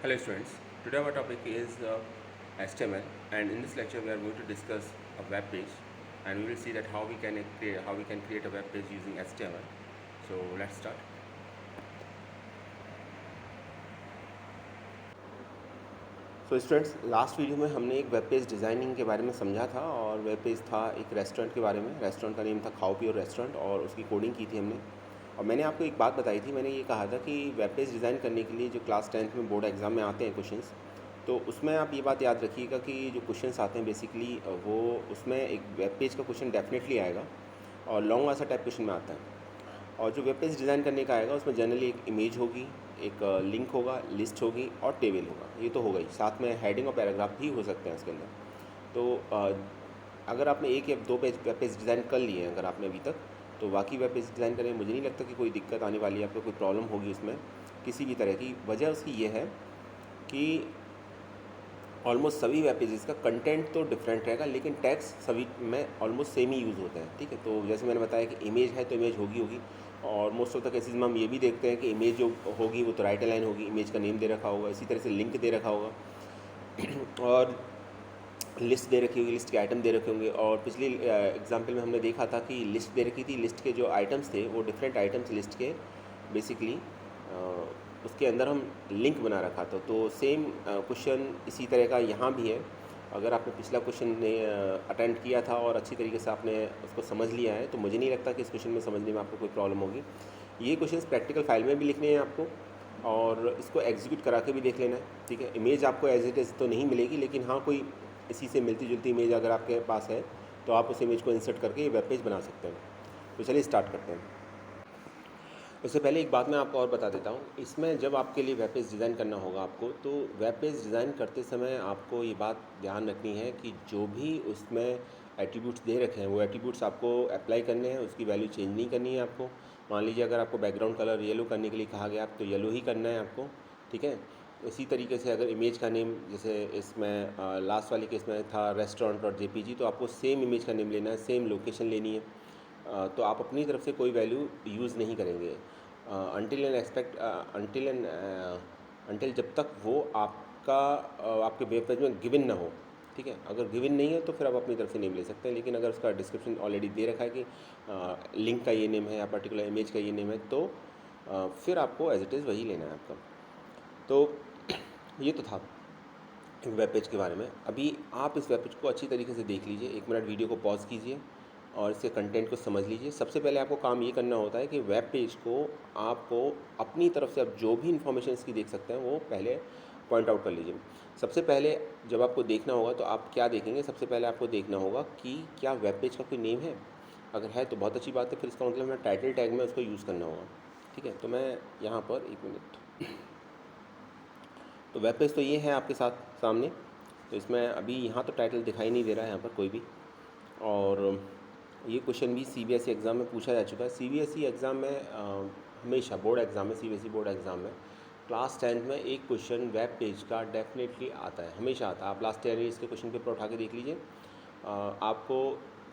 Hello students, today our topic is HTML, and in this lecture we are going to discuss a web page, and we will see that how we can create a web page using HTML. So let's start. So students, last video में हमने एक web page designing के बारे में समझा था, और web page था एक रेस्टोरेंट के बारे में। रेस्टोरेंट का नेम था खाओ पियो रेस्टोरेंट, और उसकी कोडिंग की थी हमने। और मैंने आपको एक बात बताई थी, मैंने ये कहा था कि वेब पेज डिज़ाइन करने के लिए जो क्लास 10th में बोर्ड एग्ज़ाम में आते हैं क्वेश्चंस, तो उसमें आप ये बात याद रखिएगा कि जो क्वेश्चंस आते हैं बेसिकली वो उसमें एक वेब पेज का क्वेश्चन डेफिनेटली आएगा, और लॉन्ग आंसर टाइप क्वेश्चन में आता है। और जो वेब पेज डिज़ाइन करने का आएगा उसमें जनरली एक इमेज होगी, एक लिंक होगा, लिस्ट होगी और टेबल होगा। ये तो होगा ही, साथ में हेडिंग और पैराग्राफ भी हो सकते हैं इसके अंदर। तो अगर आपने एक या दो पेज वेब पेज डिज़ाइन कर लिए हैं अगर आपने अभी तक, तो बाकी वेब पेज डिज़ाइन करने में मुझे नहीं लगता कि कोई दिक्कत आने वाली है, आपको कोई प्रॉब्लम होगी उसमें किसी भी तरह की। वजह उसकी ये है कि ऑलमोस्ट सभी वेब पेजेस का कंटेंट तो डिफरेंट रहेगा, लेकिन टैग्स सभी में ऑलमोस्ट सेम ही यूज़ होते हैं। ठीक है, तो जैसे मैंने बताया कि इमेज है तो इमेज होगी। और मोस्ट ऑफ द केसेस में हम ये भी देखते हैं कि इमेज जो होगी वो तो राइट अलाइन होगी, इमेज का नेम दे रखा होगा, इसी तरह से लिंक दे रखा होगा और लिस्ट दे रखी होगी, लिस्ट के आइटम दे रखे होंगे। और पिछली एग्जाम्पल में हमने देखा था कि लिस्ट दे रखी थी, लिस्ट के जो आइटम्स थे वो डिफरेंट आइटम्स लिस्ट के बेसिकली उसके अंदर हम लिंक बना रखा था। तो सेम क्वेश्चन इसी तरह का यहाँ भी है। अगर आपने पिछला क्वेश्चन ने अटेंड किया था और अच्छी तरीके से आपने उसको समझ लिया है, तो मुझे नहीं लगता कि इस क्वेश्चन में समझने में आपको कोई प्रॉब्लम होगी। ये क्वेश्चन प्रैक्टिकल फाइल में भी लिखने हैं आपको, और इसको एग्जीक्यूट करा के भी देख लेना है। ठीक है, इमेज आपको एज इट इज़ तो नहीं मिलेगी, लेकिन हाँ कोई इसी से मिलती जुलती इमेज अगर आपके पास है तो आप उस इमेज को इंसर्ट करके ये वेब पेज बना सकते हैं। तो चलिए स्टार्ट करते हैं। उससे पहले एक बात मैं आपको और बता देता हूँ, इसमें जब आपके लिए वेब पेज डिज़ाइन करना होगा आपको, तो वेब पेज डिज़ाइन करते समय आपको ये बात ध्यान रखनी है कि जो भी उसमें एट्रीब्यूट्स दे रखे हैं वो एट्रीब्यूट्स आपको अप्लाई करने हैं, उसकी वैल्यू चेंज नहीं करनी है आपको। मान लीजिए अगर आपको बैकग्राउंड कलर येलो करने के लिए कहा गया तो येलो ही करना है आपको। ठीक है, इसी तरीके से अगर इमेज का नेम जैसे इसमें लास्ट वाले केस में था रेस्टोरेंट और जेपीजी, तो आपको सेम इमेज का नेम लेना है, सेम लोकेशन लेनी है। तो आप अपनी तरफ से कोई वैल्यू यूज़ नहीं करेंगे अनटिल एंड एक्सपेक्ट अनटिल जब तक वो आपके वेब पेज में गिवन ना हो। ठीक है, अगर गिवन नहीं है तो फिर आप अपनी तरफ से नेम ले सकते हैं, लेकिन अगर उसका डिस्क्रिप्शन ऑलरेडी दे रखा है कि लिंक का ये नेम है या पर्टिकुलर इमेज का ये नेम है, तो फिर आपको एज इट इज़ वही लेना है आपका। तो ये तो था वेब पेज के बारे में। अभी आप इस वेब पेज को अच्छी तरीके से देख लीजिए, 1 मिनट वीडियो को पॉज कीजिए और इसके कंटेंट को समझ लीजिए। सबसे पहले आपको काम ये करना होता है कि वेब पेज को आपको अपनी तरफ से आप जो भी इन्फॉर्मेशन इसकी देख सकते हैं वो पहले पॉइंट आउट कर लीजिए। सबसे पहले जब आपको देखना होगा तो आप क्या देखेंगे, सबसे पहले आपको देखना होगा कि क्या वेब पेज का कोई नेम है। अगर है तो बहुत अच्छी बात है, फिर इसका मतलब हमें टाइटल टैग में उसको यूज़ करना होगा। ठीक है, तो मैं यहाँ पर 1 मिनट, तो वेब पेज तो ये है आपके साथ सामने। तो इसमें अभी यहाँ तो टाइटल दिखाई नहीं दे रहा है यहाँ पर कोई भी। और ये क्वेश्चन भी सीबीएसई एग्ज़ाम में पूछा जा चुका है। सीबीएसई एग्ज़ाम में हमेशा बोर्ड एग्ज़ाम में, सीबीएसई बोर्ड एग्ज़ाम में क्लास 10th में एक क्वेश्चन वेब पेज का डेफिनेटली आता है, हमेशा आता है। आप लास्ट 10 ईयर्स के क्वेश्चन पेपर उठा के देख लीजिए, आपको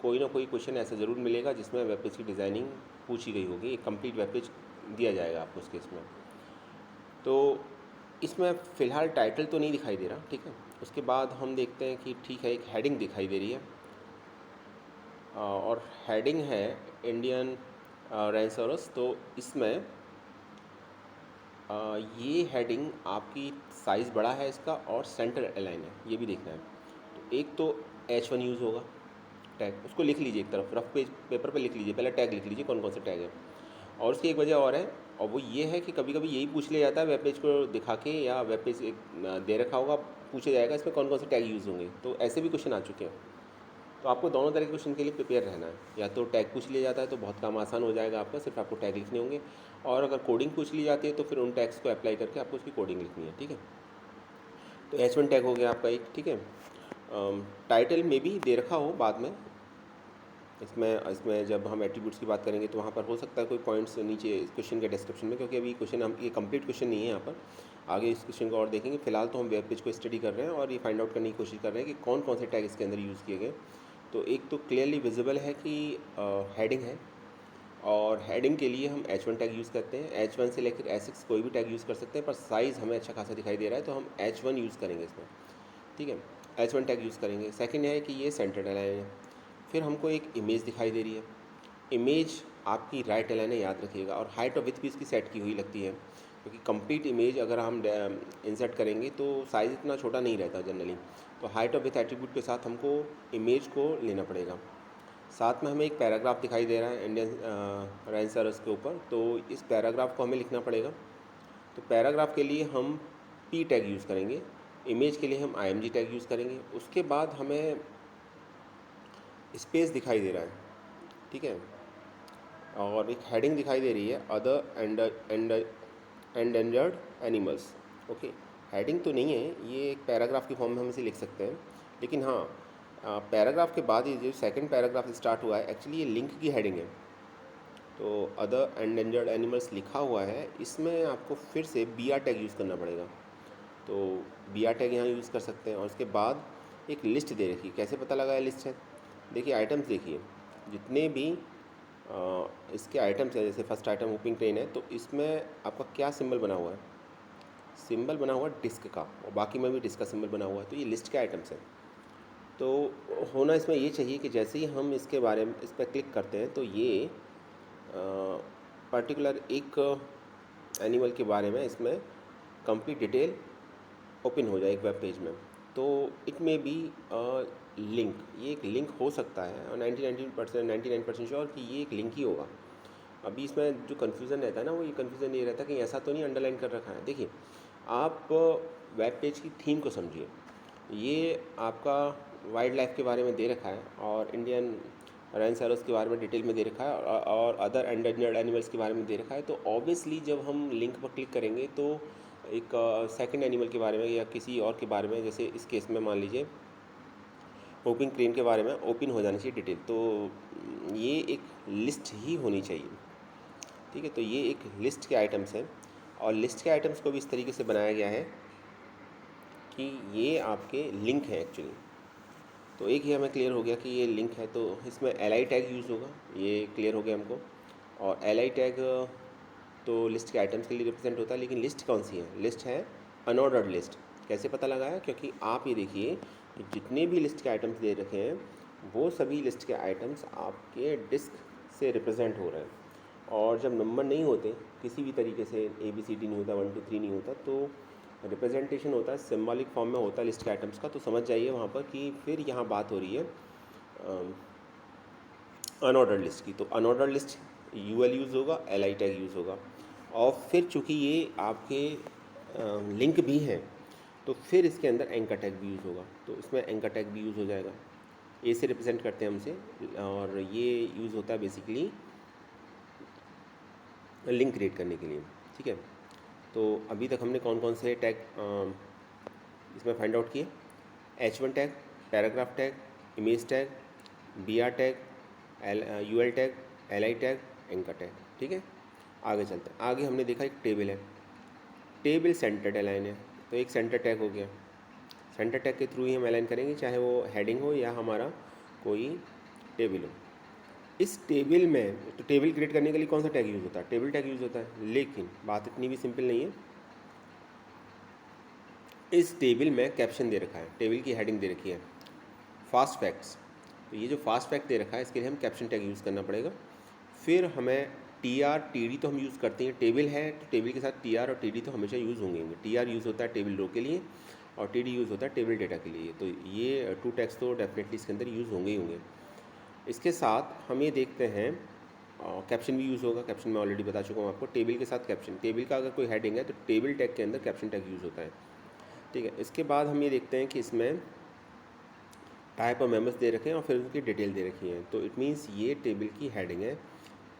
कोई ना कोई क्वेश्चन ऐसा ज़रूर मिलेगा जिसमें वेब पेज की डिज़ाइनिंग पूछी गई होगी। एक कंप्लीट वेब पेज दिया जाएगा आपको उस केस में। तो इसमें फ़िलहाल टाइटल तो नहीं दिखाई दे रहा। ठीक है, उसके बाद हम देखते हैं कि ठीक है एक हेडिंग दिखाई दे रही है, और हेडिंग है इंडियन रेंसोरस। तो इसमें ये हेडिंग आपकी साइज़ बड़ा है इसका और सेंटर अलाइन है, ये भी देखना है। तो एक तो H1 यूज़ होगा टैग, उसको लिख लीजिए एक तरफ, रफ पेज पेपर पे लिख लीजिए, पहले टैग लिख लीजिए कौन कौन से टैग है। और उसकी एक वजह और है, और वो ये है कि कभी कभी यही पूछ लिया जाता है वेब पेज को दिखा के, या वेब पेज एक दे रखा होगा, पूछा जाएगा इसमें कौन कौन से टैग यूज़ होंगे। तो ऐसे भी क्वेश्चन आ चुके हैं। तो आपको दोनों तरह के क्वेश्चन के लिए प्रिपेयर रहना है। या तो टैग पूछ लिया जाता है तो बहुत काम आसान हो जाएगा आपका, सिर्फ आपको टैग लिखने होंगे। और अगर कोडिंग पूछ ली जाती है तो फिर उन टैग्स को अप्लाई करके आपको उसकी कोडिंग लिखनी है। ठीक है, तो H1 टैग हो गया आपका एक। ठीक है, टाइटल में भी दे रखा हो बाद में, इसमें इसमें जब हम एट्रीब्यूट्स की बात करेंगे तो वहाँ पर हो सकता है कोई पॉइंट्स नीचे इस क्वेश्चन के डिस्क्रिप्शन में, क्योंकि अभी क्वेश्चन हम ये कंप्लीट क्वेश्चन नहीं है यहाँ पर, आगे इस क्वेश्चन को और देखेंगे। फिलहाल तो हम वेब पेज को स्टडी कर रहे हैं और ये फाइंड आउट करने की कोशिश कर रहे हैं कि कौन कौन से टैग इसके अंदर यूज़ किए गए। तो एक तो क्लियरली विजिबल है कि हेडिंग है, और हेडिंग के लिए हम H1 टैग यूज़ करते हैं। H1 से लेकर H6 कोई भी टैग यूज़ कर सकते हैं, पर साइज़ हमें अच्छा खासा दिखाई दे रहा है तो हम H1 यूज़ करेंगे इसमें, ठीक है। H1 टैग यूज़ करेंगे। सेकंड है कि ये सेंटर्ड अलाइन है। फिर हमको एक इमेज दिखाई दे रही है, इमेज आपकी राइट अलाइन है, याद रखिएगा। और हाइट ऑफ विथ भी इसकी सेट की हुई लगती है, क्योंकि कंप्लीट इमेज अगर हम इंसर्ट करेंगे तो साइज़ इतना छोटा नहीं रहता जनरली। तो हाइट ऑफ विथ एट्रीब्यूट के साथ हमको इमेज को लेना पड़ेगा। साथ में हमें एक पैराग्राफ दिखाई दे रहा है इंडियन रैंसरस के ऊपर, तो इस पैराग्राफ को हमें लिखना पड़ेगा। तो पैराग्राफ के लिए हम पी टैग यूज़ करेंगे, इमेज के लिए हम IMG टैग यूज़ करेंगे। उसके बाद हमें स्पेस दिखाई दे रहा है, ठीक है, और एक हेडिंग दिखाई दे रही है, other endangered animals. Okay, heading तो नहीं है, ये एक पैराग्राफ की फॉर्म में हम इसे लिख सकते हैं, लेकिन हाँ, पैराग्राफ के बाद ये जो सेकंड पैराग्राफ स्टार्ट हुआ है, एक्चुअली ये लिंक की हेडिंग है। तो अदर एंडेंजर्ड एनिमल्स लिखा हुआ है, इसमें आपको फिर से BR टैग यूज़ करना पड़ेगा। तो BR टैग यहाँ यूज़ कर सकते हैं। और उसके बाद एक लिस्ट दे रखी है, कैसे पता लगा है लिस्ट है? देखिए आइटम्स देखिए, जितने भी इसके आइटम्स हैं, जैसे फर्स्ट आइटम होपिंग ट्रेन है, तो इसमें आपका क्या सिंबल बना हुआ है? सिंबल बना हुआ है डिस्क का, और बाकी में भी डिस्क का सिंबल बना हुआ है। तो ये लिस्ट के आइटम्स हैं। तो होना इसमें ये चाहिए कि जैसे ही हम इसके बारे में इस पर क्लिक करते हैं तो ये पर्टिकुलर एक एनिमल के बारे में इसमें कंप्लीट डिटेल ओपन हो जाए एक वेब पेज में। तो इट मे बी लिंक, ये एक लिंक हो सकता है, और 99% श्योर कि ये एक लिंक ही होगा। अभी इसमें जो कन्फ्यूज़न रहता है ना, वो ये कन्फ्यूज़न ये रहता है कि ऐसा तो नहीं अंडरलाइन कर रखा है। देखिए, आप वेब पेज की थीम को समझिए। ये आपका वाइल्ड लाइफ के बारे में दे रखा है, और इंडियन रैनसैरस के बारे में डिटेल में दे रखा है, और अदर एंडेंजर्ड एनिमल्स के बारे में दे रखा है। तो ऑब्वियसली जब हम लिंक पर क्लिक करेंगे तो एक सेकंड एनिमल के बारे में या किसी और के बारे में, जैसे इस केस में मान लीजिए होपिंग क्रेन के बारे में ओपन हो जानी चाहिए डिटेल। तो ये एक लिस्ट ही होनी चाहिए, ठीक है। तो ये एक लिस्ट के आइटम्स हैं, और लिस्ट के आइटम्स को भी इस तरीके से बनाया गया है कि ये आपके लिंक हैं एक्चुअली। तो एक ही हमें क्लियर हो गया कि ये लिंक है, तो इसमें LI टैग यूज़ होगा, ये क्लियर हो गया हमको। और LI टैग तो लिस्ट के आइटम्स के लिए रिप्रेजेंट होता है, लेकिन लिस्ट कौन सी है? लिस्ट है अनऑर्डर्ड लिस्ट। कैसे पता लगाया? क्योंकि आप ये देखिए कि जितने भी लिस्ट के आइटम्स दे रखे हैं, वो सभी लिस्ट के आइटम्स आपके डिस्क से रिप्रेजेंट हो रहे हैं। और जब नंबर नहीं होते किसी भी तरीके से, ABCD नहीं होता, 1 2 3 नहीं होता, तो रिप्रेजेंटेशन होता है सिम्बॉलिक फॉर्म में होता है लिस्ट के आइटम्स का। तो समझ जाइए वहाँ पर कि फिर यहाँ बात हो रही है अनऑर्डर्ड लिस्ट की। तो अनऑर्डर्ड लिस्ट UL यूज़ होगा, LI टैग यूज़ होगा। और फिर चूँकि ये आपके लिंक भी हैं, तो फिर इसके अंदर एंकर टैग भी यूज़ होगा। तो इसमें एंकर टैग भी यूज़ हो जाएगा। ए से रिप्रेजेंट करते हैं हमसे, और ये यूज़ होता है बेसिकली लिंक क्रिएट करने के लिए, ठीक है। तो अभी तक हमने कौन कौन से टैग इसमें फाइंड आउट किए? H1 tag, paragraph tag, image tag, BR tag, UL tag, LI tag, anchor tag, ठीक है। आगे चलते हैं। आगे हमने देखा एक टेबल है, टेबल सेंटर्ड अलाइन है, तो एक सेंटर टैग हो गया। सेंटर टैग के थ्रू ही हम अलाइन करेंगे, चाहे वो हेडिंग हो या हमारा कोई टेबल हो। इस टेबल में, तो टेबल क्रिएट करने के लिए कौन सा टैग यूज़ होता है? टेबल टैग यूज़ होता है। लेकिन बात इतनी भी सिंपल नहीं है। इस टेबल में कैप्शन दे रखा है, टेबल की हेडिंग दे रखी है फास्ट फैक्ट्स। तो ये जो फास्ट फैक्ट दे रखा है, इसके लिए हम कैप्शन टैग यूज़ करना पड़ेगा। फिर हमें TR TD तो हम यूज़ करते हैं, टेबल है तो टेबल के साथ TR और TD तो हमेशा यूज़ होंगे। TR यूज़ होता है टेबल रो के लिए, और TD यूज़ होता है टेबल डेटा के लिए। तो ये 2 टैग्स तो डेफिनेटली इसके अंदर यूज़ होंगे ही होंगे। इसके साथ हम ये देखते हैं कैप्शन भी यूज़ होगा। कैप्शन मैं ऑलरेडी बता चुका हूँ आपको। टेबल के साथ कैप्शन, टेबल का अगर कोई हेडिंग है तो टेबल टैग के अंदर कैप्शन टैग यूज़ होता है, ठीक है। इसके बाद हम ये देखते हैं कि इसमें टाइप ऑफ मेंबर्स दे रखे हैं और फिर उनकी डिटेल दे रखी है। तो इट मीन्स ये टेबल की हेडिंग है,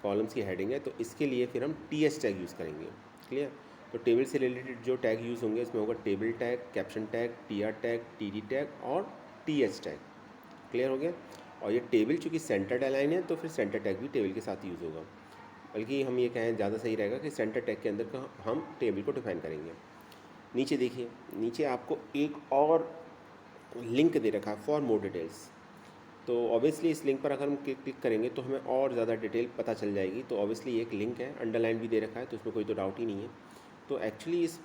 कॉलम्स की हेडिंग है। तो इसके लिए फिर हम TH टैग यूज़ करेंगे, क्लियर। तो टेबल से रिलेटेड जो टैग यूज़ होंगे इसमें होगा table tag, caption tag, TR tag, TD tag और TH टैग, क्लियर हो गया। और ये टेबल चूँकि सेंटर अलाइन है, तो फिर सेंटर टैग भी टेबल के साथ यूज़ होगा। बल्कि हम ये कहें ज़्यादा सही रहेगा कि सेंटर टैग के अंदर का हम टेबल को डिफाइन करेंगे। नीचे देखिए, नीचे आपको एक और लिंक दे रखा है फॉर मोर डिटेल्स। तो ऑब्वियसली इस लिंक पर अगर हम क्लिक करेंगे तो हमें और ज़्यादा डिटेल पता चल जाएगी। तो ऑब्वियसली एक लिंक है, अंडरलाइन भी दे रखा है, तो इसमें कोई तो डाउट ही नहीं है। तो एक्चुअली इस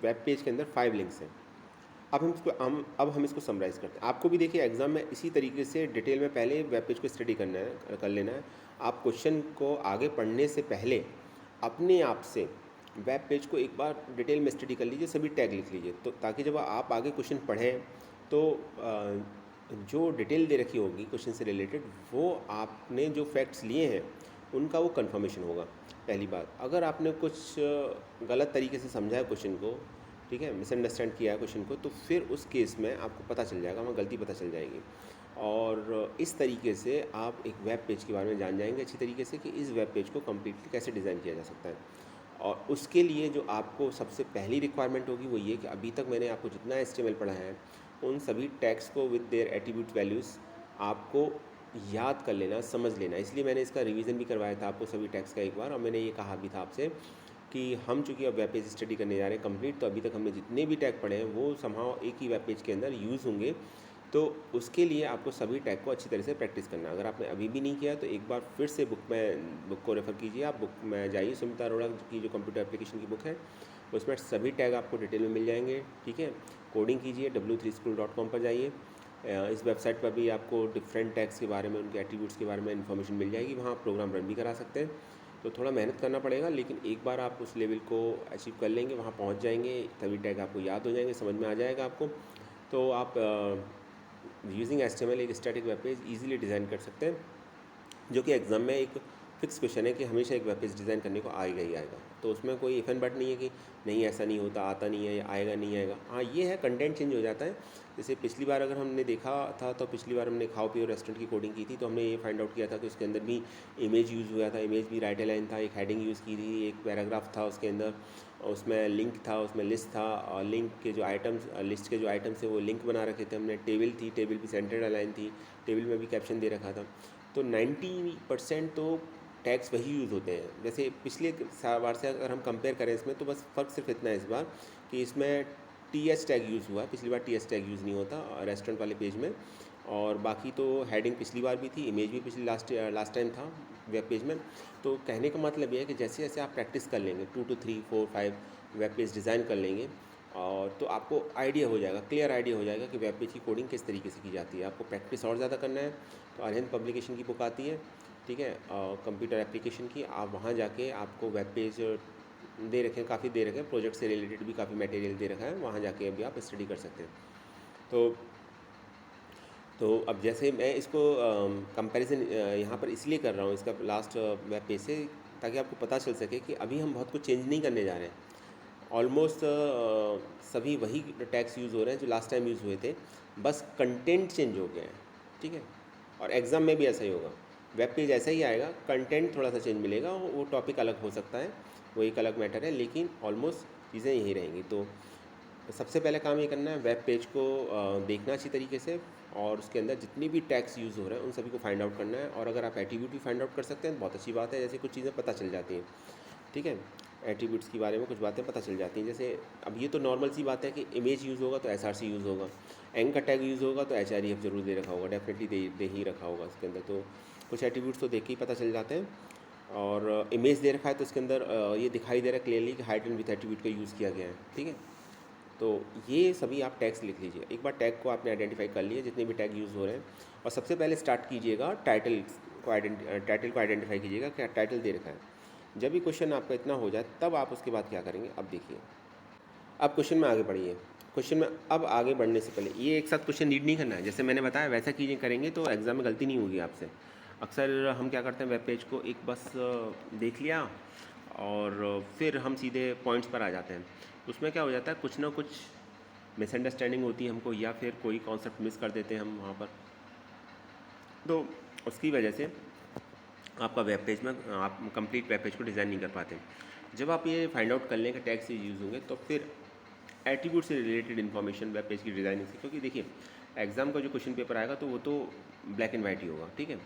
वेब पेज के अंदर 5 लिंक्स हैं। अब हम इसको समराइज़ करते हैं। आपको भी देखिए एग्ज़ाम में इसी तरीके से डिटेल में पहले वेब पेज को स्टडी कर लेना है। आप क्वेश्चन को आगे पढ़ने से पहले अपने आप से वेब पेज को एक बार डिटेल में स्टडी कर लीजिए, सभी टैग लिख लीजिए, तो ताकि जब आप आगे क्वेश्चन पढ़ें तो जो डिटेल दे रखी होगी क्वेश्चन से रिलेटेड, वो आपने जो फैक्ट्स लिए हैं उनका वो कंफर्मेशन होगा। पहली बात, अगर आपने कुछ गलत तरीके से समझा है क्वेश्चन को, ठीक है, मिसअंडरस्टैंड किया है क्वेश्चन को, तो फिर उस केस में आपको पता चल जाएगा, वहाँ गलती पता चल जाएगी। और इस तरीके से आप एक वेब पेज के बारे में जान जाएंगे अच्छी तरीके से कि इस वेब पेज को कम्प्लीटली कैसे डिज़ाइन किया जा सकता है। और उसके लिए जो आपको सबसे पहली रिक्वायरमेंट होगी वो ये कि अभी तक मैंने आपको जितना HTML पढ़ा है उन सभी टैग्स को विद देयर एट्रीब्यूट वैल्यूज़ आपको याद कर लेना, समझ लेना। इसलिए मैंने इसका रिवीजन भी करवाया था आपको सभी टैग्स का एक बार, और मैंने ये कहा भी था आपसे कि हम चूँकि अब वेब पेज स्टडी करने जा रहे हैं कंप्लीट, तो अभी तक हमने जितने भी टैग पढ़े हैं वो समहाउ एक ही वेब पेज के अंदर यूज़ होंगे। तो उसके लिए आपको सभी टैग को अच्छी तरह से प्रैक्टिस करना है। अगर आपने अभी भी नहीं किया तो एक बार फिर से बुक को रेफ़र कीजिए। आप बुक में जाइए, सुमिता अरोड़ा की जो कंप्यूटर एप्लीकेशन की बुक है उसमें सभी टैग आपको डिटेल में मिल जाएंगे, ठीक है। कोडिंग कीजिए, w3school.com पर जाइए। इस वेबसाइट पर भी आपको डिफरेंट टैग्स के बारे में, उनके एट्रीब्यूट्स के बारे में इन्फॉर्मेशन मिल जाएगी। वहाँ आप प्रोग्राम रन भी करा सकते हैं। तो थोड़ा मेहनत करना पड़ेगा, लेकिन एक बार आप उस लेवल को अचीव कर लेंगे, वहाँ पहुँच जाएंगे, तभी टैग आपको याद हो जाएंगे, समझ में आ जाएगा आपको। तो आप यूजिंग HTML एक static web page easily design कर सकते हैं, जो कि एग्ज़ाम में एक फिक्स क्वेश्चन है कि हमेशा एक वेब पेज डिज़ाइन करने को आएगा ही आएगा। तो उसमें कोई इफ एंड बट नहीं है कि नहीं ऐसा नहीं होता, आता नहीं है, आएगा नहीं आएगा। हाँ ये है, कंटेंट चेंज हो जाता है। जैसे पिछली बार अगर हमने देखा था तो पिछली बार हमने खाओ पियो रेस्टोरेंट की कोडिंग की थी, तो हमने ये फाइंड आउट किया था कि उसके अंदर भी इमेज यूज़ हुआ था, इमेज भी राइट अलाइन था, एक हेडिंग यूज़ की थी, एक पैराग्राफ था उसके अंदर, उसमें लिंक था, उसमें लिस्ट था, और लिंक के जो आइटम्स, लिस्ट के जो आइटम्स थे वो लिंक बना रखे थे हमने। टेबल थी, टेबल भी सेंटर्ड अलाइन थी, टेबल में भी कैप्शन दे रखा था। तो 90% तो टैग्स वही यूज़ होते हैं। जैसे पिछले बार से अगर हम कंपेयर करें इसमें, तो बस फ़र्क सिर्फ इतना है इस बार कि इसमें TH टैग यूज़ हुआ है। पिछली बार TH टैग यूज़ नहीं होता रेस्टोरेंट वाले पेज में। और बाकी तो हेडिंग पिछली बार भी थी, इमेज भी पिछली लास्ट टाइम था वेब पेज में। तो कहने का मतलब ये है कि जैसे जैसे आप प्रैक्टिस कर लेंगे, 2 to 3 4 5 वेब पेज डिज़ाइन कर लेंगे, और तो आपको आइडिया हो जाएगा, क्लियर आइडिया हो जाएगा कि वेब पेज की कोडिंग किस तरीके से की जाती है। आपको प्रैक्टिस और ज़्यादा करना है तो अरहंत पब्लिकेशन की बुक आती है, ठीक है, कंप्यूटर एप्लीकेशन की। आप वहाँ जाके आपको वेब पेज दे रखे हैं, काफ़ी दे रखे हैं, प्रोजेक्ट से रिलेटेड भी काफ़ी मटेरियल दे रखा है, वहाँ जाके अभी आप स्टडी कर सकते हैं। तो अब जैसे मैं इसको कंपैरिजन यहाँ पर इसलिए कर रहा हूँ इसका लास्ट वेब पेज से, ताकि आपको पता चल सके कि अभी हम बहुत कुछ चेंज नहीं करने जा रहे हैं। ऑलमोस्ट सभी वही टैग्स यूज़ हो रहे हैं जो लास्ट टाइम यूज़ हुए थे, बस कंटेंट चेंज हो गया है, ठीक है। और एग्ज़ाम में भी ऐसा ही होगा, वेब पेज ऐसा ही आएगा, कंटेंट थोड़ा सा चेंज मिलेगा, वो टॉपिक अलग हो सकता है, वो एक अलग मैटर है, लेकिन ऑलमोस्ट चीज़ें यही रहेंगी। तो सबसे पहले काम ये करना है, वेब पेज को देखना अच्छी तरीके से, और उसके अंदर जितनी भी टैग्स यूज़ हो रहे हैं उन सभी को फाइंड आउट करना है। और अगर आप एट्रीब्यूट भी फाइंड आउट कर सकते हैं बहुत अच्छी बात है, जैसे कुछ चीज़ें पता चल जाती हैं, ठीक है। एट्रीब्यूट्स के बारे में कुछ बातें पता चल जाती हैं, जैसे अब ये तो नॉर्मल सी बात है कि इमेज यूज़ होगा तो SRC यूज़ होगा, एंग का टैग यूज़ होगा तो HREF जरूर दे रखा होगा, डेफिनेटली दे ही रखा होगा उसके अंदर। तो कुछ एट्रीब्यूट्स तो देख के ही पता चल जाते हैं। और इमेज दे रखा है तो इसके अंदर ये दिखाई दे रहा है क्लियरली कि हाइड एंड विथ एट्रीब्यूट का यूज़ किया गया है, ठीक है। तो ये सभी आप टैग्स लिख लीजिए। एक बार टैग को आपने आइडेंटिफाई कर लिया, जितने भी टैग यूज़ हो रहे हैं, और सबसे पहले स्टार्ट कीजिएगा टाइटल को आइडेंटिफाई कीजिएगा, क्या टाइटल दे रखा है। जब भी क्वेश्चन आपका इतना हो जाए तब आप उसके बाद क्या करेंगे, अब देखिए। अब क्वेश्चन में आगे बढ़िए। क्वेश्चन में अब आगे बढ़ने से पहले ये एक साथ क्वेश्चन रीड नहीं करना है, जैसे मैंने बताया वैसा कीजिए, करेंगे तो एग्ज़ाम में गलती नहीं होगी आपसे। अक्सर हम क्या करते हैं, वेब पेज को एक बस देख लिया और फिर हम सीधे पॉइंट्स पर आ जाते हैं। उसमें क्या हो जाता है, कुछ ना कुछ मिसअंडरस्टैंडिंग होती है हमको, या फिर कोई कॉन्सेप्ट मिस कर देते हैं हम वहाँ पर। तो उसकी वजह से आपका वेब पेज में आप कंप्लीट वेब पेज को डिज़ाइन नहीं कर पाते। जब आप ये फाइंड आउट कर लें कि टैग से यूज़ होंगे, तो फिर एट्रीब्यूट से रिलेटेड इन्फॉर्मेशन वेब पेज की डिज़ाइनिंग से, क्योंकि देखिए एग्ज़ाम का जो क्वेश्चन पेपर आएगा तो वो तो ब्लैक एंड वाइट ही होगा, ठीक है।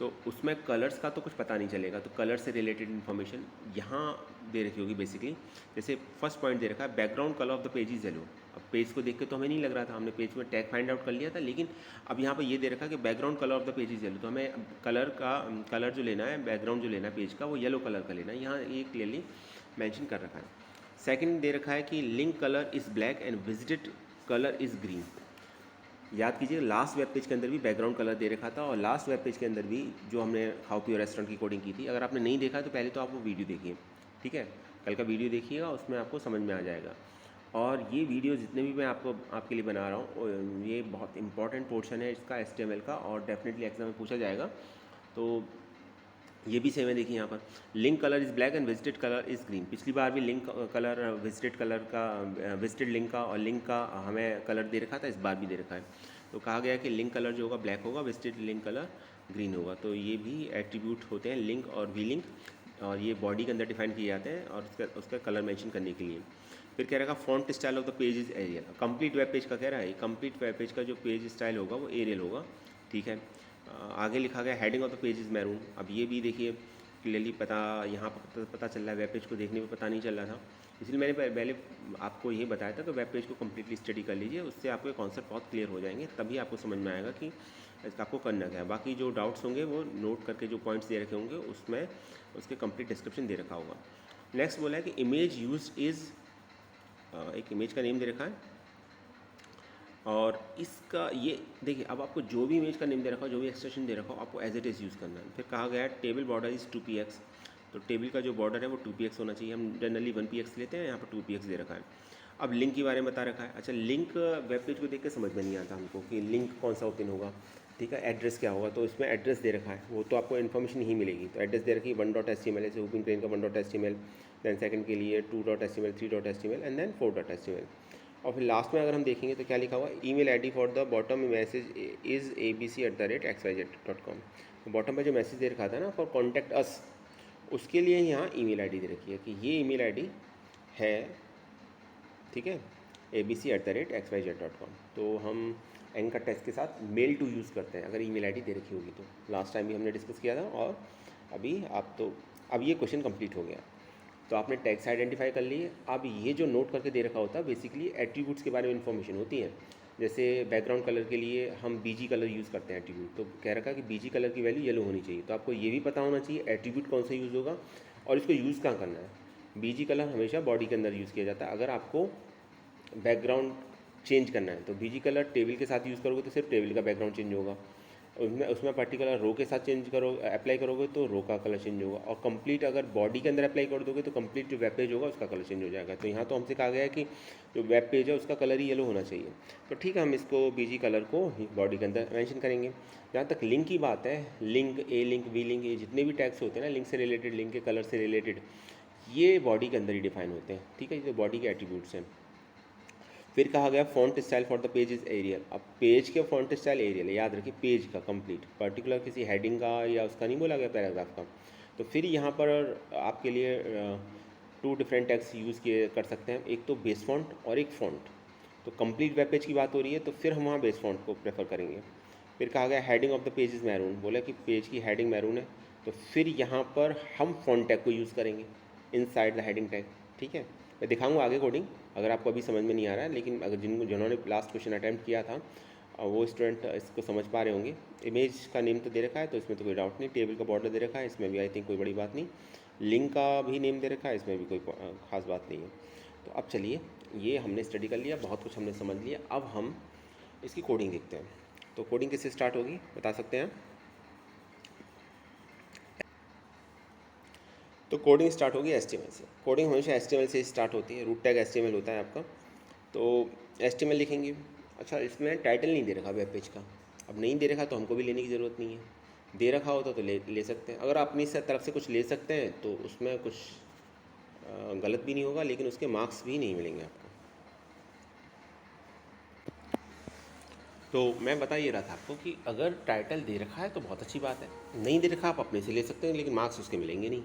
तो उसमें कलर्स का तो कुछ पता नहीं चलेगा, तो कलर से रिलेटेड इन्फॉर्मेशन यहाँ दे रखी होगी बेसिकली। जैसे फर्स्ट पॉइंट दे रखा है, background colour of the page is yellow. अब पेज को देख के तो हमें नहीं लग रहा था, हमने पेज में टैग फाइंड आउट कर लिया था, लेकिन अब यहाँ पर ये दे रखा है कि background colour of the page is yellow, तो हमें कलर जो लेना है, बैकग्राउंड जो लेना है पेज का, वो येलो कलर का लेना है। यहाँ ये क्लियरली मेंशन कर रखा है। सेकंड दे रखा है कि link colour is black and visited colour is green. याद कीजिए लास्ट वेब पेज के अंदर भी बैकग्राउंड कलर दे रखा था, और लास्ट वेब पेज के अंदर भी जो हमने खाओ पियो रेस्टोरेंट की कोडिंग की थी, अगर आपने नहीं देखा तो पहले तो आप वो वीडियो देखिए, ठीक है, कल का वीडियो देखिएगा, उसमें आपको समझ में आ जाएगा। और ये वीडियो जितने भी मैं आपके लिए बना रहा हूँ, ये बहुत इंपॉर्टेंट पोर्शन है इसका HTML का, और डेफिनेटली एग्जाम में पूछा जाएगा। तो ये भी सेम है, देखिए यहाँ पर link colour is black and visited colour is green. पिछली बार भी लिंक कलर विजिटेड लिंक का और लिंक का हमें कलर दे रखा था, इस बार भी दे रखा है। तो कहा गया कि लिंक कलर जो होगा ब्लैक होगा, विजिटेड लिंक कलर ग्रीन होगा। तो ये भी एट्रीब्यूट होते हैं लिंक और वी लिंक, और ये बॉडी के अंदर डिफाइन किए जाते हैं और उसका कलर मेंशन करने के लिए। फिर कह रहा है font style of the page is Arial. Complete web page का कह रहा है, कंप्लीट वेब पेज का जो पेज स्टाइल होगा वो एरियल होगा, ठीक है। आगे लिखा गया heading of the page is maroon. अब ये भी देखिए क्लियरली यहाँ पर पता चल रहा है, वेब पेज को देखने में पता नहीं चल रहा था, इसलिए मैंने पहले आपको ये बताया था कि वेब पेज को कम्प्लीटली स्टडी कर लीजिए, उससे आपके कॉन्सेप्ट बहुत क्लियर हो जाएंगे, तभी आपको समझ में आएगा कि इसका आपको करना क्या है। बाकी जो डाउट्स होंगे वो नोट करके जो पॉइंट्स दे रखे होंगे उसमें उसके कंप्लीट डिस्क्रिप्शन दे रखा होगा। नेक्स्ट बोला है कि इमेज यूज इज़, एक इमेज का नेम दे रखा है, और इसका ये देखिए, अब आपको जो भी इमेज का नेम दे रखा हो, जो भी एक्सटेंशन दे रखा हो, आपको एज इट इज़ यूज़ करना है। फिर कहा गया है टेबल बॉर्डर इज़ 2px, तो टेबल का जो बॉर्डर है वो 2px होना चाहिए। हम जनरली 1px लेते हैं, यहाँ पर 2px दे रखा है। अब लिंक के बारे में बता रखा है। अच्छा, लिंक वेब पेज को देख के समझ में नहीं आता हमको कि लिंक कौन सा ओपन होगा, ठीक है, एड्रेस क्या होगा, तो इसमें एड्रेस दे रखा है, वो तो आपको इन्फॉर्मेशन ही मिलेगी। तो एड्रेस दे रखी है 1.html, जैसे ओपन क्रेन का 1.html, दैन सेकंड के लिए 2.html, 3.html and then 4.html। और फिर लास्ट में अगर हम देखेंगे तो क्या लिखा हुआ, email ID for the bottom message is abc@xyz.com। तो बॉटम पे जो मैसेज दे रखा था ना, फॉर कॉन्टैक्ट अस, उसके लिए यहाँ ईमेल आईडी दे रखी है कि ये ईमेल आईडी है, ठीक है, abc@xyz.com। तो हम एंकर टेस्ट के साथ मेल टू यूज़ करते हैं अगर ईमेल आईडी दे रखी होगी तो। लास्ट टाइम भी हमने डिस्कस किया था, और अभी आप तो अब ये क्वेश्चन कंप्लीट हो गया। तो आपने टैग्स आइडेंटिफाई कर लिए। अब ये जो नोट करके दे रखा होता है बेसिकली एट्रीब्यूट्स के बारे में इन्फॉर्मेशन होती है। जैसे बैकग्राउंड कलर के लिए हम बीजी कलर यूज़ करते हैं एट्रीब्यूट, तो कह रखा कि बीजी कलर की वैल्यू येलो होनी चाहिए। तो आपको ये भी पता होना चाहिए एट्रीब्यूट कौन सा यूज़ होगा और इसको यूज़ कहाँ करना है। बीजी कलर हमेशा बॉडी के अंदर यूज़ किया जाता है। अगर आपको बैकग्राउंड चेंज करना है तो बीजी कलर टेबल के साथ यूज़ करोगे तो सिर्फ टेबल का बैकग्राउंड चेंज होगा, उसमें पर्टिकुलर रो के साथ अप्लाई करोगे तो रो का कलर चेंज होगा, और कंप्लीट अगर बॉडी के अंदर अप्लाई कर दोगे तो कंप्लीट जो वेब पेज होगा उसका कलर चेंज हो जाएगा। तो यहाँ तो हमसे कहा गया है कि जो वेब पेज है उसका कलर ही येलो होना चाहिए। तो ठीक है, हम इसको बीजी कलर को बॉडी के अंदर मेंशन करेंगे। जहाँ तक लिंक की बात है, link, A link, V link, ये जितने भी टैग्स होते हैं ना लिंक से रिलेटेड, लिंक के कलर से रिलेटेड, ये बॉडी के अंदर ही डिफाइन होते हैं, ठीक है, ये बॉडी के एट्रीब्यूट्स हैं। फिर कहा गया font style for the page is Arial. अब पेज के फॉन्ट स्टाइल एरियल है, याद रखिए, पेज का कंप्लीट, पर्टिकुलर किसी हेडिंग का या उसका नहीं बोला गया, पैराग्राफ का। तो फिर यहाँ पर आपके लिए 2 डिफरेंट टैग्स यूज़ किए कर सकते हैं, एक तो बेस फॉन्ट और एक फॉन्ट। तो कंप्लीट वेब पेज की बात हो रही है तो फिर हम वहाँ बेस फॉन्ट को प्रेफर करेंगे। फिर कहा गया heading of the page is maroon, बोला कि पेज की हेडिंग मैरून है, तो फिर यहाँ पर हम फॉन्ट टैग को यूज़ करेंगे इनसाइड द हेडिंग टैग, ठीक है। मैं दिखाऊंगा आगे कोडिंग, अगर आपको अभी समझ में नहीं आ रहा है, लेकिन अगर जिन्होंने लास्ट क्वेश्चन अटैम्प्ट किया था वो स्टूडेंट इसको समझ पा रहे होंगे। इमेज का नेम तो दे रखा है तो इसमें तो कोई डाउट नहीं, टेबल का बॉर्डर दे रखा है, इसमें भी आई थिंक कोई बड़ी बात नहीं, लिंक का भी नेम दे रखा है, इसमें भी कोई खास बात नहीं है। तो अब चलिए, ये हमने स्टडी कर लिया, बहुत कुछ हमने समझ लिया, अब हम इसकी कोडिंग देखते हैं। तो कोडिंग किससे स्टार्ट होगी बता सकते हैं? तो कोडिंग स्टार्ट होगी HTML से। कोडिंग हमेशा HTML से स्टार्ट होती है, रूट टैग HTML होता है आपका, तो HTML लिखेंगे। अच्छा, इसमें टाइटल नहीं दे रखा वेब पेज का, अब नहीं दे रखा तो हमको भी लेने की ज़रूरत नहीं है, दे रखा होता तो ले सकते हैं। अगर आप अपनी तरफ से कुछ ले सकते हैं तो उसमें कुछ गलत भी नहीं होगा, लेकिन उसके मार्क्स भी नहीं मिलेंगे आपको। तो मैं बता ये रहा था आपको कि अगर टाइटल दे रखा है तो बहुत अच्छी बात है, नहीं दे रखा आप अपने से ले सकते हैं, लेकिन मार्क्स उसके मिलेंगे नहीं,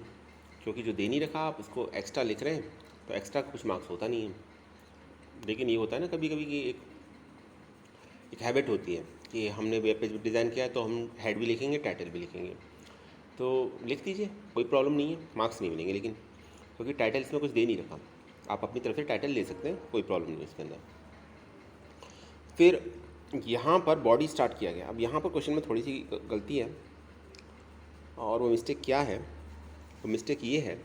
क्योंकि जो दे नहीं रखा आप उसको एक्स्ट्रा लिख रहे हैं तो एक्स्ट्रा कुछ मार्क्स होता नहीं है। लेकिन ये होता है ना कभी कभी कि एक हैबिट होती है कि हमने वेब पेज डिज़ाइन किया है तो हम हेड भी लिखेंगे, टाइटल भी लिखेंगे, तो लिख दीजिए, कोई प्रॉब्लम नहीं है, मार्क्स नहीं मिलेंगे, लेकिन क्योंकि टाइटल इसमें कुछ दे नहीं रखा, आप अपनी तरफ से टाइटल ले सकते हैं, कोई प्रॉब्लम नहीं है इसके अंदर। फिर यहाँ पर बॉडी स्टार्ट किया गया। अब यहाँ पर क्वेश्चन में थोड़ी सी गलती है, और वो मिस्टेक क्या है? वो मिस्टेक ये है,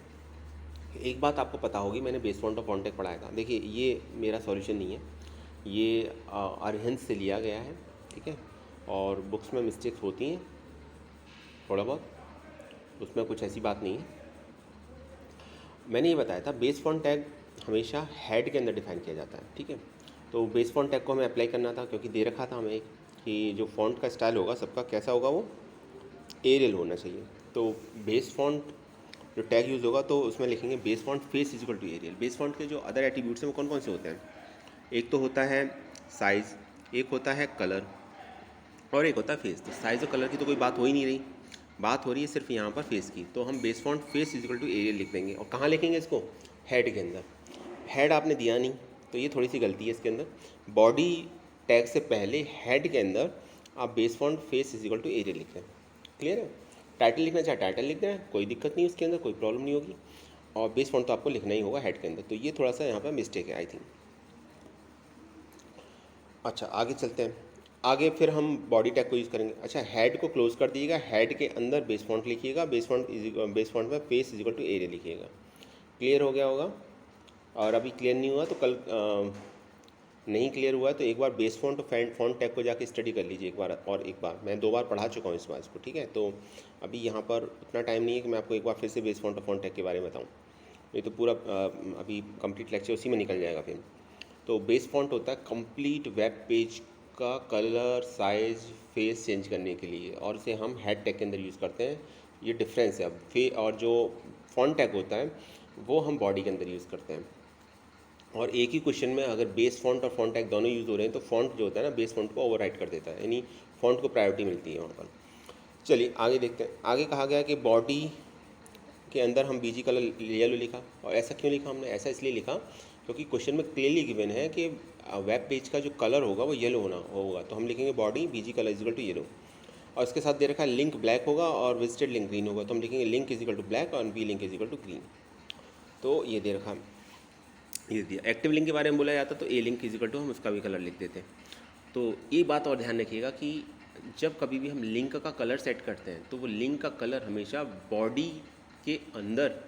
एक बात आपको पता होगी, मैंने बेस फॉन्ट ऑफ फॉन्टेक पढ़ाया था। देखिए ये मेरा सॉल्यूशन नहीं है, ये अरहंत से लिया गया है, ठीक है। और बुक्स में मिस्टेक्स होती हैं थोड़ा बहुत, उसमें कुछ ऐसी बात नहीं है। मैंने ये बताया था बेस फॉन्ट टैग हमेशा हेड के अंदर डिफाइन किया जाता है, ठीक है। तो बेस फॉन्ट टैग को हमें अप्लाई करना था, क्योंकि दे रखा था हमें कि जो फॉन्ट का स्टाइल होगा सबका कैसा होगा, वो एरियल होना चाहिए। तो बेस फॉन्ट जो टैग यूज़ होगा तो उसमें लिखेंगे base font face is equal to Arial. Base font के जो अदर एट्रीब्यूट्स हैं वो कौन कौन से होते हैं? एक तो होता है साइज़, एक होता है कलर, और एक होता है फेस। तो साइज़ और कलर की तो कोई बात हो ही नहीं रही, बात हो रही है सिर्फ यहाँ पर फेस की। तो हम base font face is equal to Arial लिख देंगे। और कहाँ लिखेंगे इसको? हेड के अंदर। हेड आपने दिया नहीं, तो ये थोड़ी सी गलती है इसके अंदर। बॉडी टैग से पहले हेड के अंदर आप base font face is equal to Arial लिख दें। क्लियर है? टाइटल लिखना चाहे टाइटल लिख दें, कोई दिक्कत नहीं, उसके अंदर कोई प्रॉब्लम नहीं होगी। और बेस फॉन्ट तो आपको लिखना ही होगा हेड के अंदर। तो ये थोड़ा सा यहाँ पर मिस्टेक है आई थिंक। अच्छा आगे चलते हैं। आगे फिर हम बॉडी टैग को यूज़ करेंगे। अच्छा, हेड को क्लोज कर दीजिएगा, हेड के अंदर बेस फॉन्ट लिखिएगा, बेस फॉन्ट में फेस इजिकल टू एरिया लिखिएगा। क्लियर हो गया होगा? और अभी क्लियर नहीं हुआ तो कल नहीं क्लियर हुआ तो एक बार बेस फॉन्ट और फॉन्ट टैग को जाके स्टडी कर लीजिए एक बार, और एक बार मैं 2 बार पढ़ा चुका हूँ इस बार इसको, ठीक है। तो अभी यहाँ पर उतना टाइम नहीं है कि मैं आपको एक बार फिर से बेस फॉन्ट और फॉन्ट टैग के बारे में बताऊँ। ये तो पूरा अभी कंप्लीट लेक्चर उसी में निकल जाएगा फिर। तो बेस फॉन्ट होता है कंप्लीट वेब पेज का कलर, साइज़, फेस चेंज करने के लिए, और इसे हम हेड टैग के अंदर यूज़ करते हैं। ये डिफरेंस है। अब और जो फॉन्ट टैग होता है वो हम बॉडी के अंदर यूज़ करते हैं। और एक ही क्वेश्चन में अगर बेस फॉन्ट और फॉन्ट टैग दोनों यूज़ हो रहे हैं तो फॉन्ट जो होता है ना बेस फॉन्ट को ओवरराइड कर देता है, यानी फॉन्ट को प्रायोरिटी मिलती है वहाँ पर। चलिए आगे देखते हैं। आगे कहा गया कि बॉडी के अंदर हम बीजी कलर येलो लिखा। और ऐसा क्यों लिखा हमने? ऐसा इसलिए लिखा क्योंकि क्वेश्चन में क्लियरली गिवन है कि वेब पेज का जो कलर होगा वो येलो होगा। तो हम लिखेंगे body BG colour is equal to yellow. और इसके साथ दे रखा है लिंक ब्लैक होगा और विजिटेड लिंक ग्रीन होगा। तो हम लिखेंगे लिंक इजिकल टू ब्लैक और V link is equal to green. तो ये दे रखा, ये दिया। एक्टिव लिंक के बारे में बोला जाता तो ए लिंक इजिकल टू हम उसका भी कलर लिख देते हैं। तो ये बात और ध्यान रखिएगा कि जब कभी भी हम लिंक का कलर सेट करते हैं तो वो लिंक का कलर हमेशा बॉडी के अंदर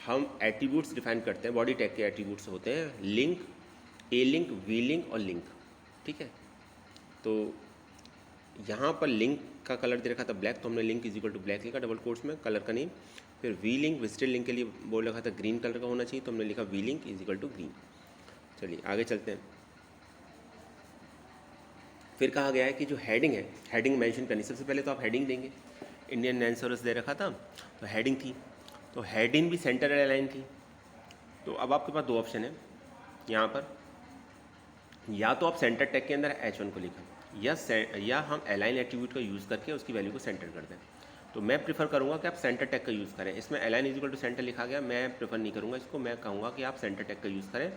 हम एट्रीब्यूट्स डिफाइन करते हैं। बॉडी टैग के एट्रीब्यूट्स होते हैं link, A link, V link और लिंक, ठीक है। तो यहाँ पर लिंक का कलर दे रखा था ब्लैक, तो हमने link is equal to black लिखा डबल कोट्स में कलर का नेम। फिर वी लिंक, विजिटेड लिंक के लिए बोल रखा था ग्रीन कलर का होना चाहिए, तो हमने लिखा V link is equal to green. चलिए आगे चलते हैं। फिर कहा गया है कि जो हेडिंग है, हेडिंग मेंशन करनी। सबसे पहले तो आप हेडिंग देंगे। इंडियन नैनसोरस दे रखा था तो हेडिंग थी, तो हेडिंग भी सेंटर अलाइन थी। तो अब आपके पास 2 ऑप्शन है यहाँ पर, या तो आप सेंटर टैग के अंदर H1 को लिखें या हम अलाइन एट्रीब्यूट का यूज़ करके उसकी वैल्यू को सेंटर कर दें। तो मैं प्रीफर करूँगा कि आप सेंटर टैग का यूज़ करें। इसमें अलाइन इजिकल टू सेंटर लिखा गया, मैं प्रीफर नहीं करूँगा इसको। मैं कहूँगा कि आप सेंटर टैग का यूज़ करें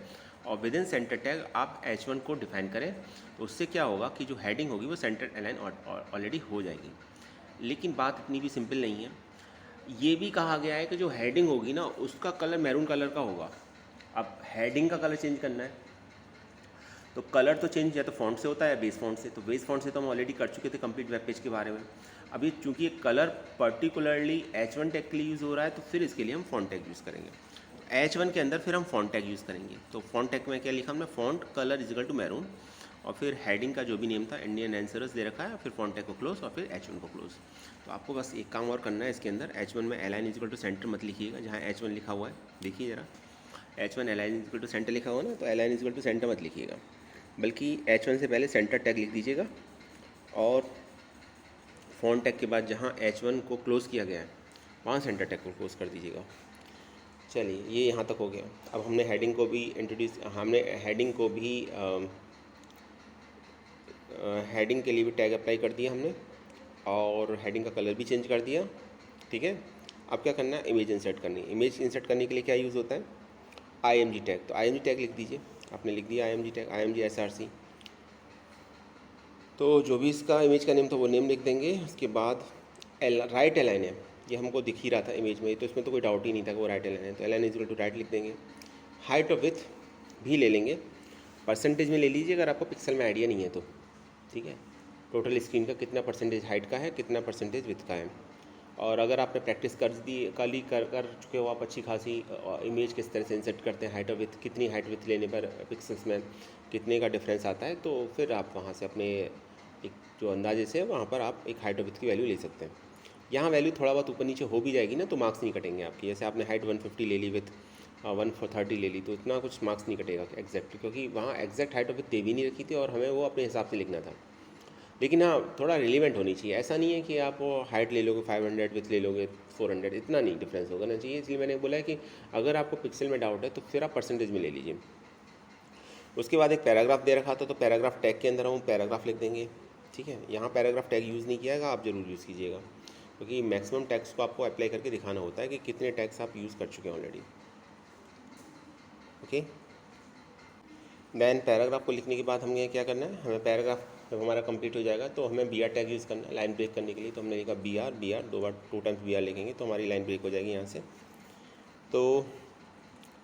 और विद इन सेंटर टैग आप H1 को डिफाइन करें। तो उससे क्या होगा कि जो हेडिंग होगी वो सेंटर अलाइन ऑलरेडी हो जाएगी। लेकिन बात इतनी भी सिंपल नहीं है। ये भी कहा गया है कि जो हेडिंग होगी ना उसका कलर मैरून कलर का होगा। अब हेडिंग का कलर चेंज करना है तो कलर तो चेंज या तो फॉन्ट से होता है या बेस फॉन्ट से। तो बेस फॉन्ट से तो हम ऑलरेडी कर चुके थे कंप्लीट वेब पेज के बारे में। अभी चूंकि ये कलर पर्टिकुलरली H1 टैग के लिए यूज़ हो रहा है तो फिर इसके लिए हम फॉन्ट टैग यूज़ करेंगे। H1 के अंदर फिर हम फॉन्ट टैग यूज़ करेंगे। तो फॉन्ट टैग में क्या लिखा हमने? Font colour is equal to maroon, और फिर हेडिंग का जो भी नेम था इंडियन नैनसोरस दे रखा है, फिर फॉन्ट टैग को क्लोज और फिर H1 को क्लोज। तो आपको बस एक काम और करना है इसके अंदर। H1 में अलाइन इजिकल टू सेंटर मत लिखिएगा, जहाँ H1 लिखा हुआ है देखिए ज़रा, H1 align is equal to centre लिखा हुआ ना, तो अलाइन इजिकल टू सेंटर मत लिखिएगा, बल्कि H1 से पहले सेंटर टैग लिख दीजिएगा और फॉन्ट टैग के बाद जहाँ H1 को क्लोज़ किया गया है वहाँ सेंटर टैग को क्लोज़ कर दीजिएगा। चलिए ये यहाँ तक हो गया। अब हमने हेडिंग को भी हेडिंग के लिए भी टैग अप्लाई कर दिया हमने, और हेडिंग का कलर भी चेंज कर दिया, ठीक है। अब क्या करना है? इमेज इंसर्ट करनी है। इमेज इंसर्ट करने के लिए क्या यूज़ होता है? IMG tag. तो IMG टैग लिख दीजिए। आपने लिख दिया IMG टैग, IMG SRC। तो जो भी इसका इमेज का नेम था वो नेम लिख देंगे। उसके बाद राइट अलाइन है, ये हमको दिख ही रहा था इमेज में, तो इसमें तो कोई डाउट ही नहीं था कि वो राइट अलाइन है। तो अलाइन इजिकल टू राइट लिख देंगे। हाइट और विथ भी ले लेंगे, परसेंटेज में ले लीजिए अगर आपको पिक्सल में आइडिया नहीं है तो, ठीक है। टोटल स्क्रीन का कितना परसेंटेज हाइट का है, कितना परसेंटेज विड्थ का है। और अगर आपने प्रैक्टिस कर चुके हो आप अच्छी खासी, इमेज किस तरह से इंसर्ट करते हैं, हाइट और विड्थ, कितनी हाइट विड्थ लेने पर पिक्सल्स में कितने का डिफरेंस आता है, तो फिर आप वहाँ से अपने एक जो अंदाजे से वहाँ पर आप एक हाइट और विड्थ की वैल्यू ले सकते हैं। यहाँ वैल्यू थोड़ा बहुत ऊपर नीचे हो भी जाएगी ना तो मार्क्स नहीं कटेंगे आपकी। जैसे आपने हाइट 150 ले ली, विथ 130 ले ली, तो इतना कुछ मार्क्स नहीं कटेगा एग्जैक्ट, क्योंकि वहाँ एग्जैक्ट हाइट और विड्थ दे भी नहीं रखी थी और हमें वो अपने हिसाब से लिखना था। लेकिन हाँ, थोड़ा रिलीवेंट होनी चाहिए। ऐसा नहीं है कि आप वो हाइट ले लोगे 500, विथ ले लोगे 400, इतना नहीं डिफरेंस होगा ना चाहिए। इसलिए मैंने बोला है कि अगर आपको पिक्सल में डाउट है तो फिर आप परसेंटेज में ले लीजिए। उसके बाद एक पैराग्राफ दे रखा था, तो पैराग्राफ टैग के अंदर हम पैराग्राफ लिख देंगे, ठीक है। यहाँ पैराग्राफ टैग यूज़ नहीं किया है, आप ज़रूर यूज़ कीजिएगा, क्योंकि मैक्सिमम टैग्स को आपको अप्लाई करके दिखाना होता है कि कितने टैग्स आप यूज़ कर चुके हैं ऑलरेडी। ओके, देन पैराग्राफ को लिखने के बाद हमें क्या करना है, हमें पैराग्राफ जब हमारा कंप्लीट हो जाएगा तो हमें बी आर टैग यूज़ करना है लाइन ब्रेक करने के लिए। तो हमने लिखा बी आर, दो बार 2 टाइम्स बी आर लिखेंगे तो हमारी लाइन ब्रेक हो जाएगी यहाँ से। तो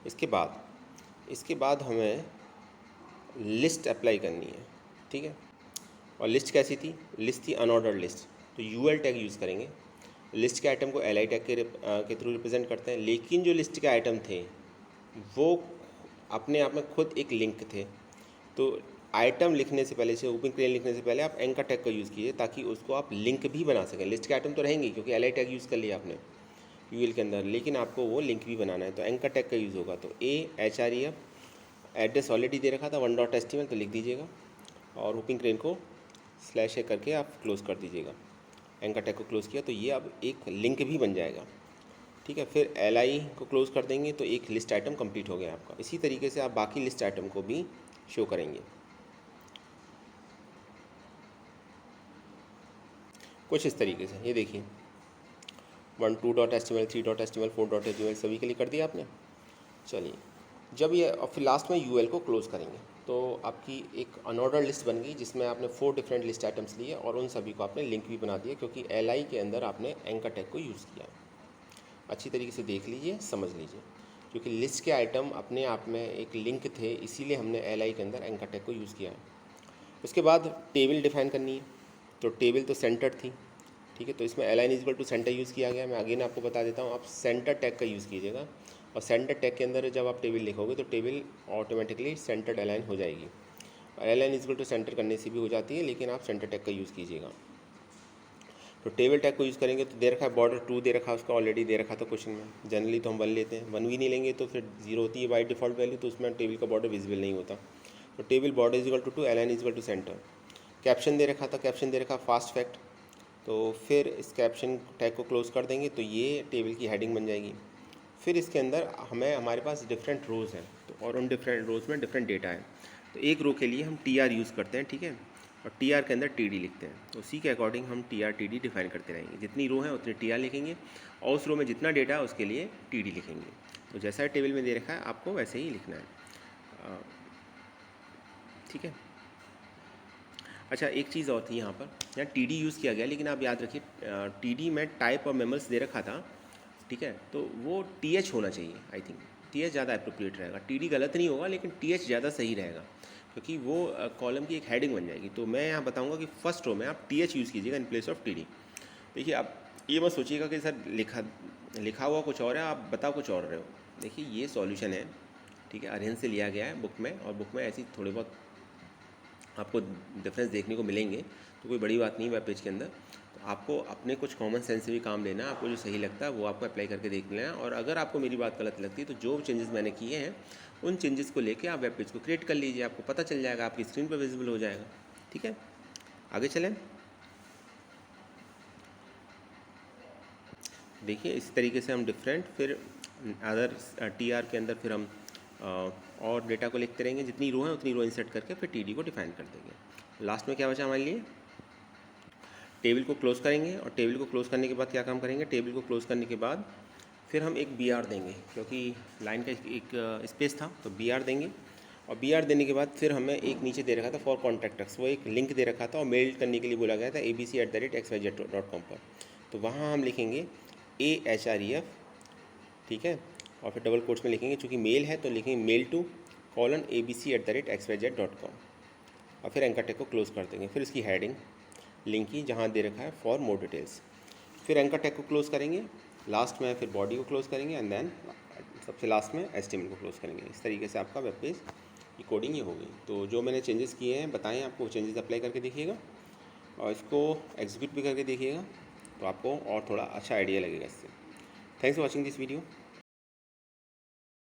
इसके बाद हमें लिस्ट अप्लाई करनी है, ठीक है। और लिस्ट कैसी थी, लिस्ट थी अनऑर्डर्ड लिस्ट, तो यूएल टैग यूज़ करेंगे। लिस्ट के आइटम को एल आई टैग के थ्रू रिप्रेजेंट करते हैं, लेकिन जो लिस्ट के आइटम थे वो अपने आप में खुद एक लिंक थे। तो आइटम लिखने से पहले, ओपन क्रेन लिखने से पहले आप एंकर टैग का यूज़ कीजिए, ताकि उसको आप लिंक भी बना सकें। लिस्ट के आइटम तो रहेंगे क्योंकि एल आई टैग यूज़ कर लिया आपने यूएल के अंदर, लेकिन आपको वो लिंक भी बनाना है, तो एंकर टैग का यूज़ होगा। तो AHREF, एड्रेस ऑलरेडी दे रखा था 1.html, तो लिख दीजिएगा और ओपन क्रेन को /a करके आप क्लोज़ कर दीजिएगा। एंकर टैग को क्लोज़ किया तो ये अब एक लिंक भी बन जाएगा, ठीक है। फिर LI को क्लोज़ कर देंगे तो एक लिस्ट आइटम कंप्लीट हो गया आपका। इसी तरीके से आप बाकी लिस्ट आइटम को भी शो करेंगे कुछ इस तरीके से। ये देखिए 1 2.html 3.html 4.html सभी के लिए कर दिया आपने। चलिए, जब ये और फिर लास्ट में UL को क्लोज़ करेंगे तो आपकी एक अनऑर्डर लिस्ट बन गई, जिसमें आपने 4 डिफरेंट लिस्ट आइटम्स लिए और उन सभी को आपने लिंक भी बना दिया, क्योंकि LI के अंदर आपने एंकर टैग को यूज़ किया। अच्छी तरीके से देख लीजिए, समझ लीजिए, क्योंकि लिस्ट के आइटम अपने आप में एक लिंक थे, इसीलिए हमने LI के अंदर एंकर टैग को यूज़ किया है। उसके बाद टेबल डिफाइन करनी है, तो टेबल तो सेंटर थी, ठीक है। तो इसमें align equal to centre use किया गया। मैं अगेन आपको बता देता हूँ, आप सेंटर टैग का यूज़ कीजिएगा, और सेंटर टैग के अंदर जब आप टेबल लिखोगे तो टेबल ऑटोमेटिकली सेंटर्ड अलाइन हो जाएगी। और align इक्वल टू सेंटर करने से भी हो जाती है, लेकिन आप सेंटर टैग का यूज़ कीजिएगा। तो टेबल टैग को यूज़ करेंगे तो दे रखा है बॉर्डर 2 दे रखा है, उसका ऑलरेडी दे रखा था क्वेश्चन में। जनरली तो हम 1 लेते हैं, 1 भी नहीं लेंगे तो फिर 0 होती है बाई डिफ़ॉल्ट वैल्यू, तो उसमें टेबल का बॉर्डर विजिबल नहीं होता। तो table border equal to align equal to centre. Caption दे रखा था, कैप्शन दे रखा फास्ट फैक्ट, तो फिर इस कैप्शन टैग को क्लोज़ कर देंगे तो ये टेबल की हेडिंग बन जाएगी। फिर इसके अंदर हमारे पास डिफरेंट रोज़ हैं, तो और उन डिफरेंट रोज़ में डिफरेंट डेटा है। तो एक रो के लिए हम TR यूज़ करते हैं, ठीक है, और TR के अंदर TD लिखते हैं। तो उसी के अकॉर्डिंग हम TR TD डिफाइन करते रहेंगे। जितनी रो है उतनी TR लिखेंगे, और उस रो में जितना डेटा है उसके लिए TD लिखेंगे। तो जैसा टेबल में दे रखा है आपको वैसे ही लिखना है, ठीक है। अच्छा, एक चीज़ और थी यहाँ पर, यहाँ TD यूज़ किया गया, लेकिन आप याद रखिए TD में टाइप और मेमल्स दे रखा था, ठीक है, तो वो TH होना चाहिए। आई थिंक TH ज़्यादा अप्रोप्रिएट रहेगा। TD गलत नहीं होगा, लेकिन TH ज़्यादा सही रहेगा, क्योंकि वो कॉलम की एक हेडिंग बन जाएगी। तो मैं यहाँ बताऊँगा कि फर्स्ट रो में आप TH यूज़ कीजिएगा इन प्लेस ऑफ TD। देखिए, आप ये मत सोचिएगा कि सर लिखा हुआ कुछ और है, आप बता कुछ और रहे हो। देखिए, ये सॉल्यूशन है, ठीक है, अरेंज से लिया गया है बुक में, और बुक में ऐसी थोड़ी बहुत आपको डिफरेंस देखने को मिलेंगे, तो कोई बड़ी बात नहीं वेब पेज के अंदर। तो आपको अपने कुछ कॉमन सेंस से भी काम लेना है, आपको जो सही लगता है वो आपको अप्लाई करके देख लेना है। और अगर आपको मेरी बात गलत लगती है तो जो चेंजेस मैंने किए हैं उन चेंजेस को लेके आप वेब पेज को क्रिएट कर लीजिए, आपको पता चल जाएगा, आपकी स्क्रीन पर विजिबल हो जाएगा, ठीक है। आगे चलें। देखिए, इस तरीके से हम डिफरेंट फिर अदर TR के अंदर फिर हम और डेटा को लिखते रहेंगे। जितनी रो है उतनी रो इंसर्ट करके फिर TD को डिफाइन कर देंगे। लास्ट में क्या बचा हमारे लिए, टेबल को क्लोज़ करेंगे, और टेबल को क्लोज़ करने के बाद क्या काम करेंगे, टेबल को क्लोज़ करने के बाद फिर हम एक BR देंगे, क्योंकि लाइन का एक स्पेस था, तो BR देंगे। और BR देने के बाद फिर हमें एक नीचे दे रखा था फॉर कॉन्टैक्ट्स, वो एक लिंक दे rखा था और मेल करने के लिए बोला गया था abc@xyz.com पर। तो वहाँ हम लिखेंगे AHREF, ठीक है, और फिर डबल कोट्स में लिखेंगे, चूँकि मेल है तो लिखेंगे मेल टू abc@xyz.com और फिर एंकर टैग को क्लोज़ कर देंगे। फिर इसकी हेडिंग लिंक की जहाँ दे रखा है फॉर मोर डिटेल्स, फिर एंकर टैग को क्लोज़ करेंगे, लास्ट में फिर बॉडी को क्लोज़ करेंगे एंड देन सबसे लास्ट में HTML को क्लोज़ करेंगे। इस तरीके से आपका वेब पेज की कोडिंग ये हो गई। तो जो मैंने चेंजेस किए हैं बताएं आपको, चेंजेस अप्लाई करके देखिएगा और इसको एग्जीक्यूट भी करके देखिएगा, तो आपको और थोड़ा अच्छा आइडिया लगेगा इससे। Thanks for watching this video.